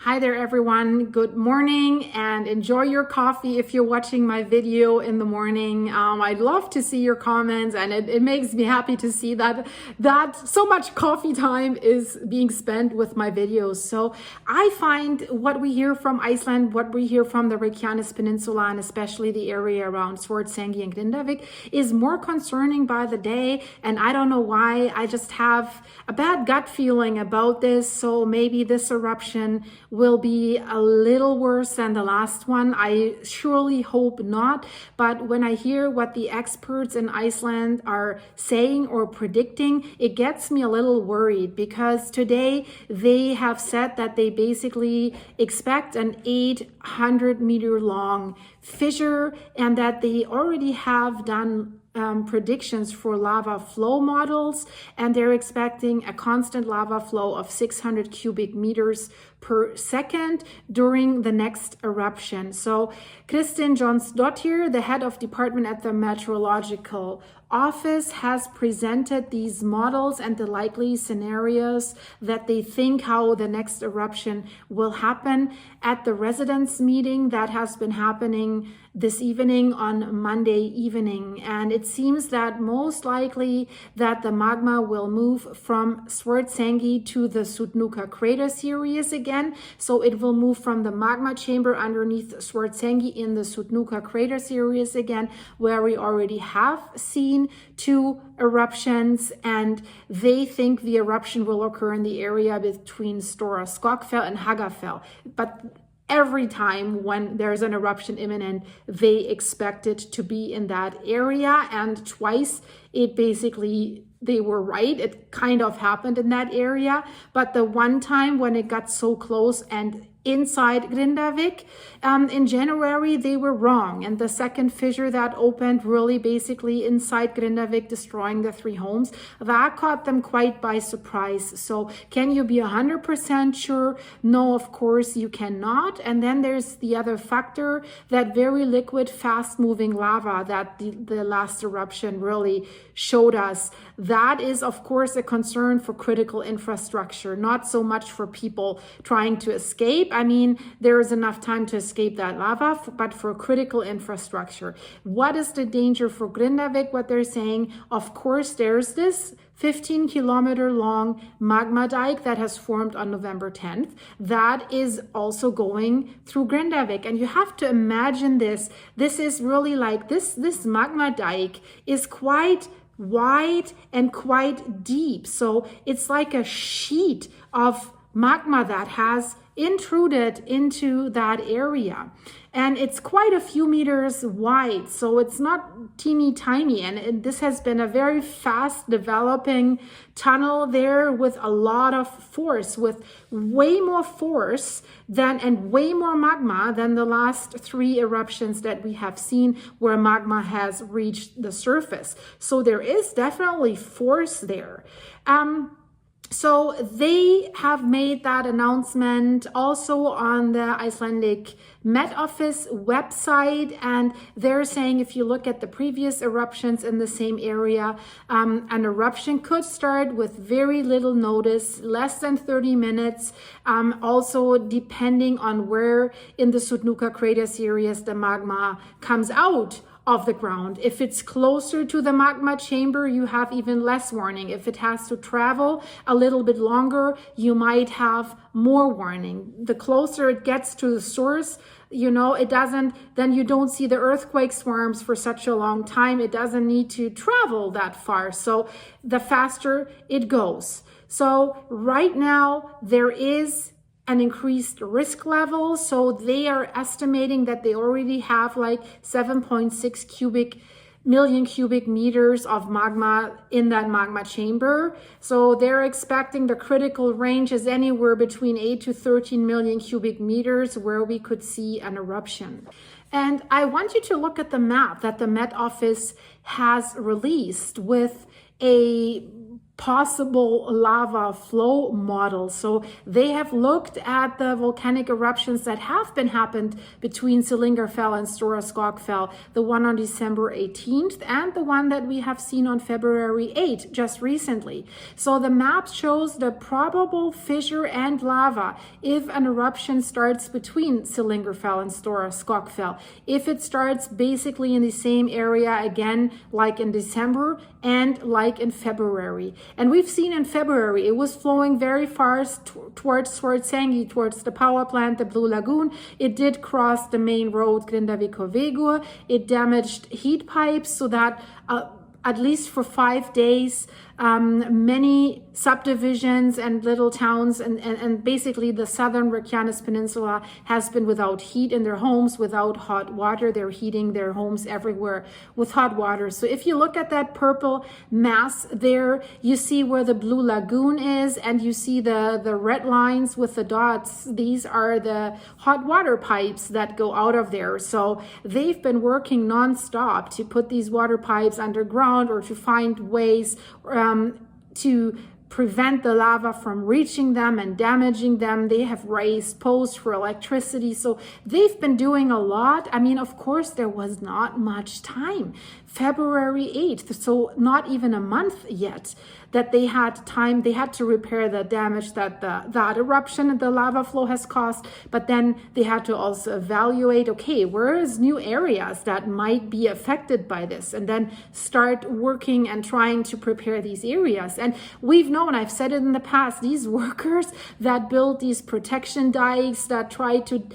Hi there everyone, good morning and enjoy your coffee if you're watching my video in the morning. I'd love to see your comments, and it makes me happy to see that so much coffee time is being spent with my videos. So I find what we hear from Iceland, what we hear from the Reykjanes Peninsula, and especially the area around Swartsengi and Grindavik is more concerning by the day, and I don't know why. I just have a bad gut feeling about this, so maybe this eruption will be a little worse than the last one. I surely hope not, but when I hear what the experts in Iceland are saying or predicting, it gets me a little worried, because today they have said that they basically expect an 800-meter long fissure, and that they already have done predictions for lava flow models, and they're expecting a constant lava flow of 600 cubic meters per second during the next eruption. So Kristin Jonsdottir, the head of department at the Meteorological Office, has presented these models and the likely scenarios that they think how the next eruption will happen at the residents meeting that has been happening this evening on Monday evening. And it seems that most likely that the magma will move from Swartsengi to the Sutnuka crater series again. So it will move from the magma chamber underneath Swartsengi in the Sutnuka crater series again, where we already have seen 2 eruptions, and they think the eruption will occur in the area between Stora Skogfell and Hagafell. But every time when there's an eruption imminent, they expect it to be in that area, and twice they were right. It kind of happened in that area, but the one time when it got so close and inside Grindavik in January, they were wrong, and the second fissure that opened really basically inside Grindavik, destroying the 3 homes, that caught them quite by surprise. So can you be 100% sure? No, of course you cannot. And then there's the other factor, that very liquid, fast-moving lava that the last eruption really showed us. That is, of course, a concern for critical infrastructure, not so much for people trying to escape. I mean, there is enough time to escape that lava, but for critical infrastructure. What is the danger for Grindavik? What they're saying, of course, there's this 15-kilometer long magma dike that has formed on November 10th. That is also going through Grindavik. And you have to imagine this. This is really like this magma dike is quite wide and quite deep. So it's like a sheet of magma that has intruded into that area, and it's quite a few meters wide, so it's not teeny tiny. And this has been a very fast developing tunnel there with a lot of force, with way more force and way more magma than the last 3 eruptions that we have seen where magma has reached the surface. So there is definitely force there. So they have made that announcement also on the Icelandic MET Office website, and they're saying if you look at the previous eruptions in the same area, an eruption could start with very little notice, less than 30 minutes, also depending on where in the Sutnuka crater series the magma comes out of the ground. If it's closer to the magma chamber, you have even less warning. If it has to travel a little bit longer, you might have more warning. The closer it gets to the source, then you don't see the earthquake swarms for such a long time. It doesn't need to travel that far. So the faster it goes. So right now there is an increased risk level. So they are estimating that they already have like 7.6 million cubic meters of magma in that magma chamber. So they're expecting the critical range is anywhere between 8 to 13 million cubic meters where we could see an eruption. And I want you to look at the map that the Met Office has released with a possible lava flow model. So they have looked at the volcanic eruptions that have been happened between Hagafell and Hagafell, the one on December 18th and the one that we have seen on February 8th just recently. So the map shows the probable fissure and lava if an eruption starts between Hagafell and Hagafell. If it starts basically in the same area again, like in December and like in February. And we've seen in February, it was flowing very fast towards swartsengi, towards the power plant, the Blue Lagoon. It did cross the main road, Grindavik. It damaged heat pipes so that at least for 5 days, many subdivisions and little towns and basically the southern Reykjanes Peninsula has been without heat in their homes, without hot water. They're heating their homes everywhere with hot water. So if you look at that purple mass there, you see where the Blue Lagoon is, and you see the red lines with the dots. These are the hot water pipes that go out of there. So they've been working nonstop to put these water pipes underground or to find ways to prevent the lava from reaching them and damaging them. They have raised posts for electricity. So they've been doing a lot. I mean, of course, there was not much time. February 8th, so not even a month yet that they had time. They had to repair the damage that that eruption and the lava flow has caused, but then they had to also evaluate, okay, where is new areas that might be affected by this, and then start working and trying to prepare these areas. And we've known, I've said it in the past, these workers that build these protection dikes, that try to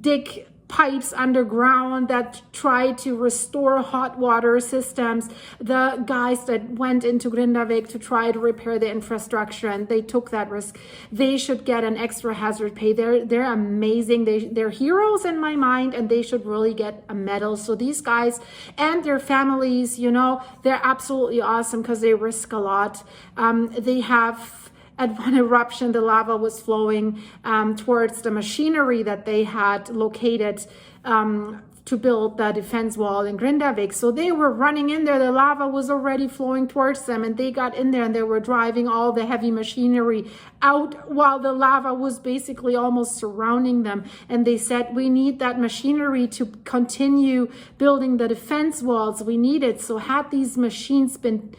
dig pipes underground, that try to restore hot water systems, the guys that went into Grindavik to try to repair the infrastructure, and they took that risk, they should get an extra hazard pay. They're amazing. They're heroes in my mind, and they should really get a medal. So these guys and their families, you know, they're absolutely awesome because they risk a lot. They have, at one eruption, the lava was flowing towards the machinery that they had located to build the defense wall in Grindavik. So they were running in there. The lava was already flowing towards them, and they got in there and they were driving all the heavy machinery out while the lava was basically almost surrounding them. And they said, we need that machinery to continue building the defense walls. We need it. So had these machines been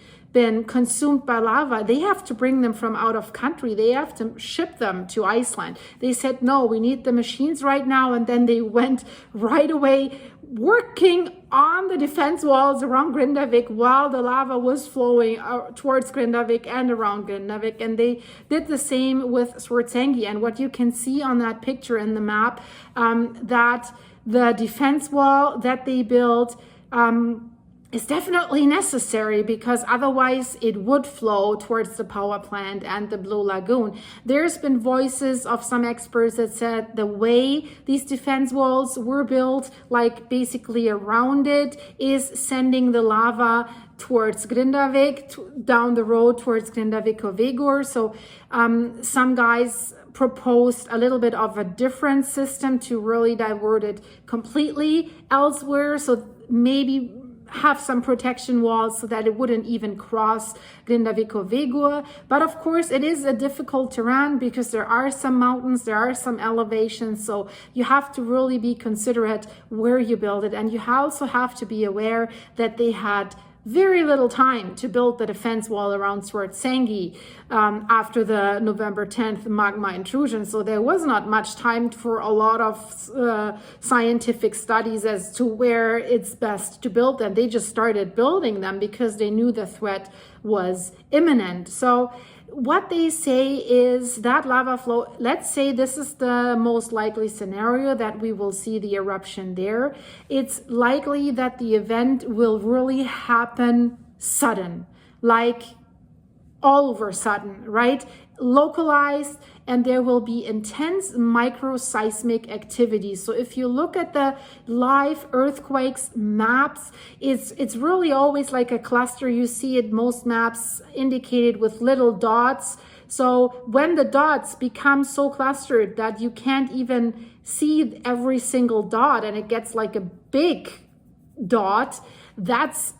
consumed by lava, they have to bring them from out of country. They have to ship them to Iceland. They said, no, we need the machines right now. And then they went right away working on the defense walls around Grindavik while the lava was flowing towards Grindavik and around Grindavik. And they did the same with Swartsengi. And what you can see on that picture in the map, that the defense wall that they built is definitely necessary, because otherwise it would flow towards the power plant and the Blue Lagoon. There's been voices of some experts that said the way these defense walls were built, like basically around it, is sending the lava towards Grindavik, down the road towards Grindavik. So some guys proposed a little bit of a different system to really divert it completely elsewhere. So maybe have some protection walls so that it wouldn't even cross Grindavik. But of course, it is a difficult terrain because there are some mountains, there are some elevations. So you have to really be considerate where you build it. And you also have to be aware that they had very little time to build the defense wall around Swartsengi after the November 10th magma intrusion. So there was not much time for a lot of scientific studies as to where it's best to build them. They just started building them because they knew the threat was imminent. So what they say is that lava flow, let's say this is the most likely scenario that we will see the eruption there. It's likely that the event will really happen sudden, like all over sudden, right? Localized, and there will be intense micro seismic activity. So if you look at the live earthquakes maps, it's really always like a cluster. You see it, most maps indicated with little dots. So when the dots become so clustered that you can't even see every single dot and it gets like a big dot, that's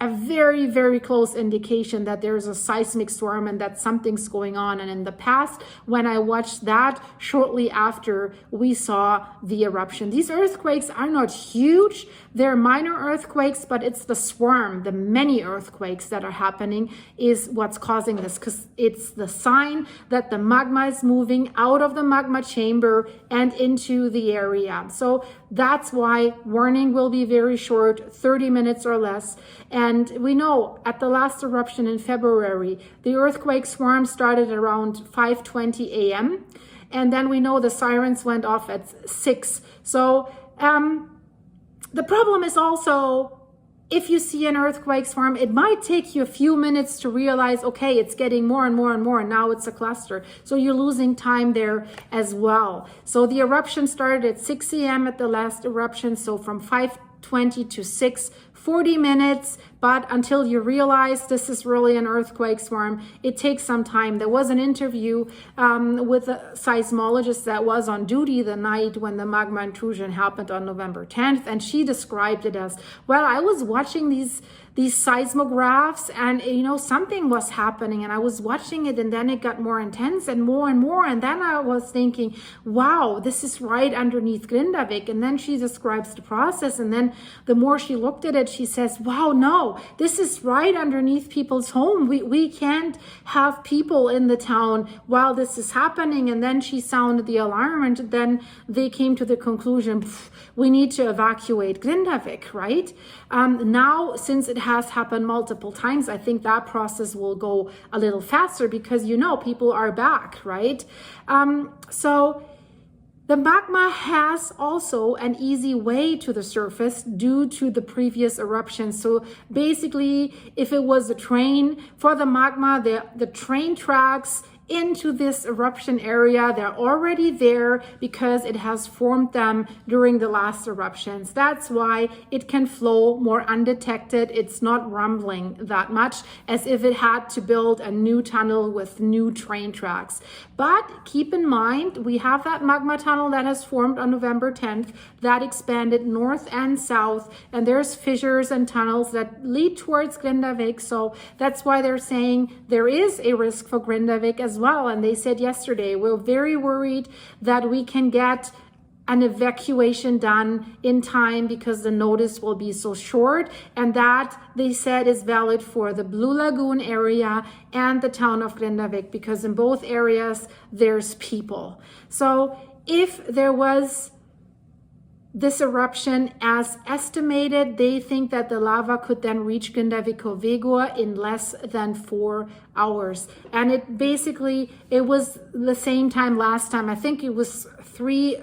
a very, very close indication that there's a seismic storm and that something's going on. And in the past, when I watched that, shortly after we saw the eruption. These earthquakes are not huge. They're minor earthquakes, but it's the swarm, the many earthquakes that are happening is what's causing this, because it's the sign that the magma is moving out of the magma chamber and into the area. So that's why warning will be very short, 30 minutes or less. And we know at the last eruption in February, the earthquake swarm started around 5:20 a.m. And then we know the sirens went off at 6. So the problem is also, if you see an earthquake swarm, it might take you a few minutes to realize, okay, it's getting more and more and more, and now it's a cluster. So you're losing time there as well. So the eruption started at 6 a.m. at the last eruption. So from 5:20 to 6, 40 minutes, but until you realize this is really an earthquake swarm, it takes some time. There was an interview with a seismologist that was on duty the night when the magma intrusion happened on November 10th, and she described it as, well, I was watching these seismographs and, you know, something was happening, and I was watching it, and then it got more intense and more, and then I was thinking, wow, this is right underneath Grindavik. And then she describes the process, and then the more she looked at it, she says, wow, no, this is right underneath people's home. We can't have people in the town while this is happening. And then she sounded the alarm, and then they came to the conclusion, we need to evacuate Grindavik, right? Now, since it has happened multiple times, I think that process will go a little faster because, you know, people are back, right? So the magma has also an easy way to the surface due to the previous eruption. So basically, if it was a train for the magma, the train tracks into this eruption area, they're already there because it has formed them during the last eruptions. That's why it can flow more undetected. It's not rumbling that much as if it had to build a new tunnel with new train tracks. But keep in mind, we have that magma tunnel that has formed on November 10th that expanded north and south, and there's fissures and tunnels that lead towards Grindavik. So that's why they're saying there is a risk for Grindavik as well. And they said yesterday, we're very worried that we can get an evacuation done in time because the notice will be so short. And that, they said, is valid for the Blue Lagoon area and the town of Grindavik, because in both areas there's people. So if there was this eruption as estimated, they think that the lava could then reach Grindavík in less than 4 hours. And it was the same time last time. I think it was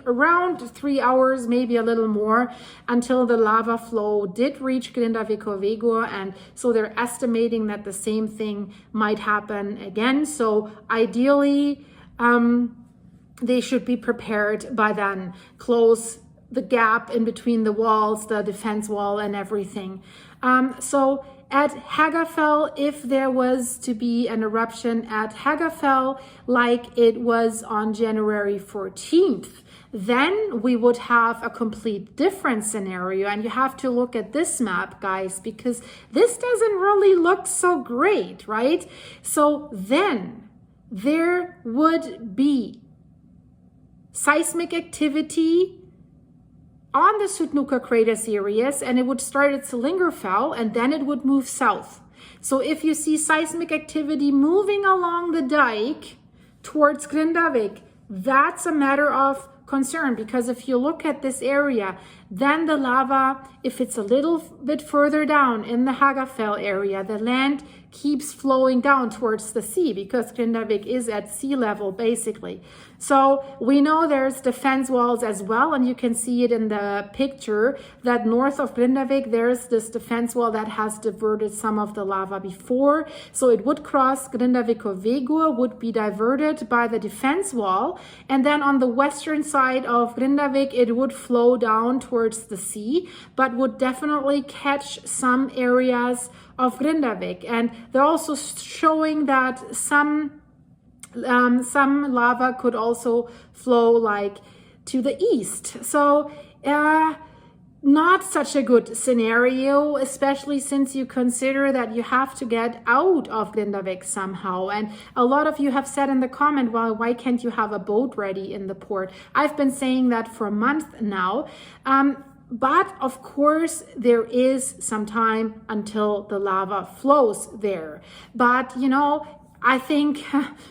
around 3 hours, maybe a little more, until the lava flow did reach Grindavík. And so they're estimating that the same thing might happen again. So ideally, they should be prepared by then, close the gap in between the walls, the defense wall and everything. So at Hagafell, if there was to be an eruption at Hagafell like it was on January 14th, then we would have a complete different scenario. And you have to look at this map, guys, because this doesn't really look so great, right? So then there would be seismic activity on the Sutnuka crater series, and it would start at Lingerfell and then it would move south. So if you see seismic activity moving along the dike towards Grindavik, that's a matter of concern, because if you look at this area, then the lava, if it's a little bit further down in the Hagafell area, the land keeps flowing down towards the sea because Grindavik is at sea level basically. So we know there's defense walls as well, and you can see it in the picture that north of Grindavik there's this defense wall that has diverted some of the lava before. So it would cross Grindavik, would be diverted by the defense wall, and then on the western side of Grindavik it would flow down towards the sea, but would definitely catch some areas of Grindavik. And they're also showing that some lava could also flow like to the east. So not such a good scenario, especially since you consider that you have to get out of Grindavik somehow. And a lot of you have said in the comment, well, why can't you have a boat ready in the port? I've been saying that for a month now. But of course, there is some time until the lava flows there. But, you know, I think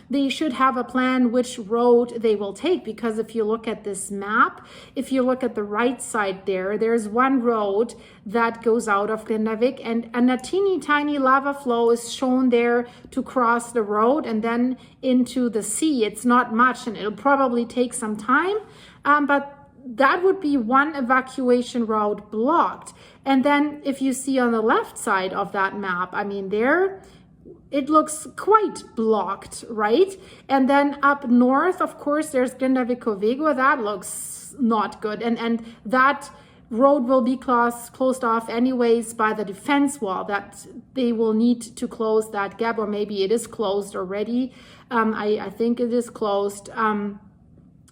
they should have a plan which road they will take, because if you look at this map, if you look at the right side there, there's one road that goes out of Grindavik, and a teeny tiny lava flow is shown there to cross the road and then into the sea. It's not much, and it'll probably take some time, but that would be one evacuation route blocked. And then if you see on the left side of that map, I mean, there it looks quite blocked, right? And then up north, of course, there's Grindavík. That looks not good. And that road will be closed off anyways by the defense wall, that they will need to close that gap, or maybe it is closed already. I think it is closed.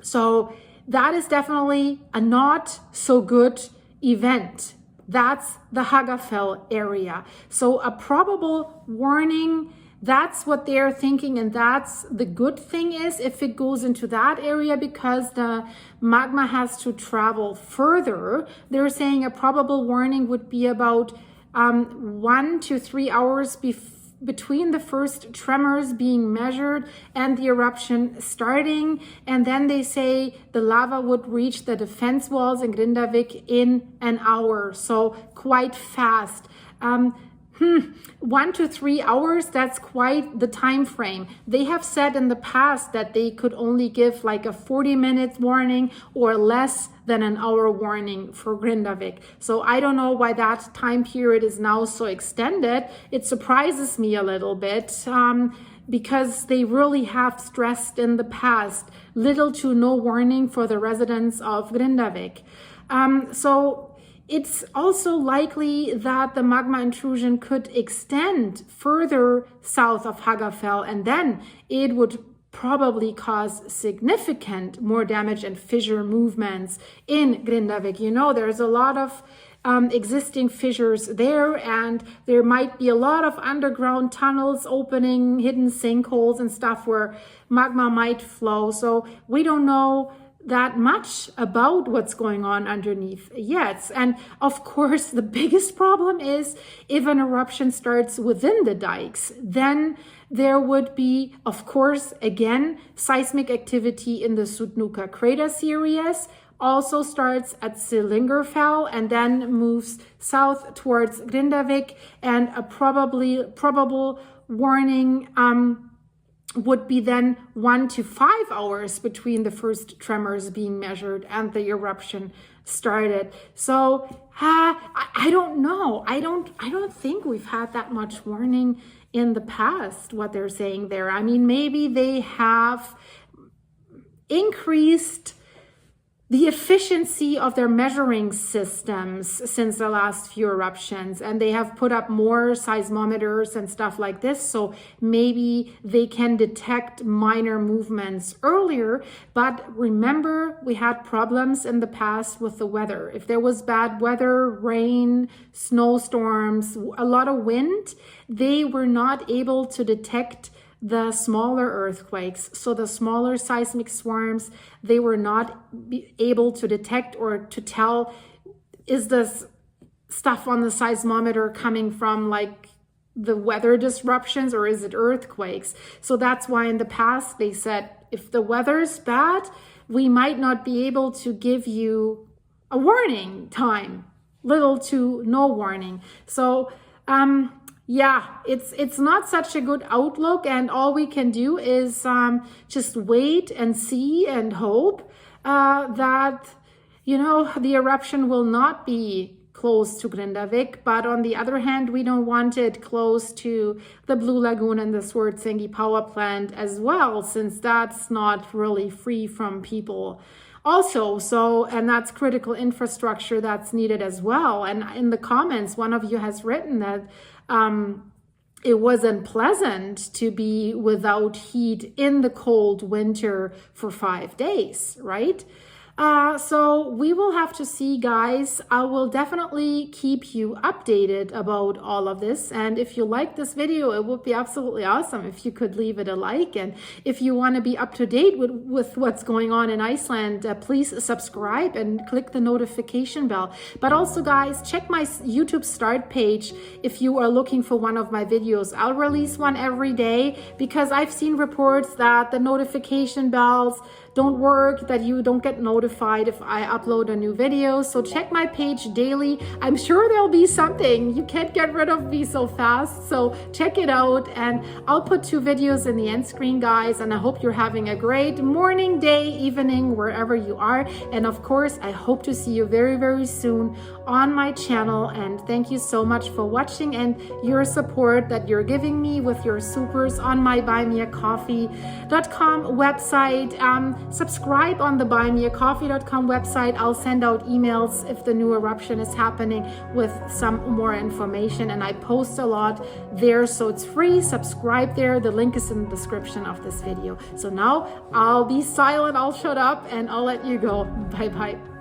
So that is definitely a not so good event. That's the Hagafell area. So a probable warning, that's what they're thinking. And that's the good thing is if it goes into that area, because the magma has to travel further, they're saying a probable warning would be about 1 to 3 hours between the first tremors being measured and the eruption starting. And then they say the lava would reach the defense walls in Grindavik in an hour, so quite fast. 1 to 3 hours, that's quite the time frame. They have said in the past that they could only give like a 40-minute warning or less than an hour warning for Grindavik. So I don't know why that time period is now so extended. It surprises me a little bit because they really have stressed in the past little to no warning for the residents of Grindavik. So it's also likely that the magma intrusion could extend further south of Hagafell, and then it would probably cause significant more damage and fissure movements in Grindavik. You know, there's a lot of existing fissures there, and there might be a lot of underground tunnels opening, hidden sinkholes and stuff where magma might flow. So we don't know that much about what's going on underneath yet. And of course, the biggest problem is if an eruption starts within the dikes, then there would be, of course, again, seismic activity in the Sutnuka crater series, also starts at Hagafell and then moves south towards Grindavik, and a probable warning would be then 1 to 5 hours between the first tremors being measured and the eruption started. So I don't know. I don't think we've had that much warning in the past, what they're saying there. I mean, maybe they have increased the efficiency of their measuring systems since the last few eruptions, and they have put up more seismometers and stuff like this, so maybe they can detect minor movements earlier. But remember, we had problems in the past with the weather. If there was bad weather, rain, snowstorms, a lot of wind, they were not able to detect the smaller earthquakes. So the smaller seismic swarms, they were not able to detect or to tell, is this stuff on the seismometer coming from like the weather disruptions or is it earthquakes? So that's why in the past they said, if the weather's bad, we might not be able to give you a warning time, little to no warning. So yeah, it's not such a good outlook, and all we can do is just wait and see and hope that, you know, the eruption will not be close to Grindavik. But on the other hand, we don't want it close to the Blue Lagoon and the Swartsengi power plant as well, since that's not really free from people also. So, and that's critical infrastructure that's needed as well. And in the comments, one of you has written that it wasn't pleasant to be without heat in the cold winter for 5 days, right? So we will have to see, guys. I will definitely keep you updated about all of this. And if you like this video, it would be absolutely awesome if you could leave it a like. And if you want to be up to date with what's going on in Iceland, please subscribe and click the notification bell. But also, guys, check my YouTube start page if you are looking for one of my videos. I'll release one every day because I've seen reports that the notification bells don't work, that you don't get notified if I upload a new video. So check my page daily. I'm sure there'll be something. You can't get rid of me so fast. So check it out, and I'll put 2 videos in the end screen, guys. And I hope you're having a great morning, day, evening, wherever you are. And of course, I hope to see you very, very soon on my channel. And thank you so much for watching and your support that you're giving me with your supers on my buymeacoffee.com website. Subscribe on the buymeacoffee.com website. I'll send out emails if the new eruption is happening with some more information, and I post a lot there, so it's free. Subscribe there. The link is in the description of this video. So now I'll be silent, I'll shut up, and I'll let you go. Bye bye.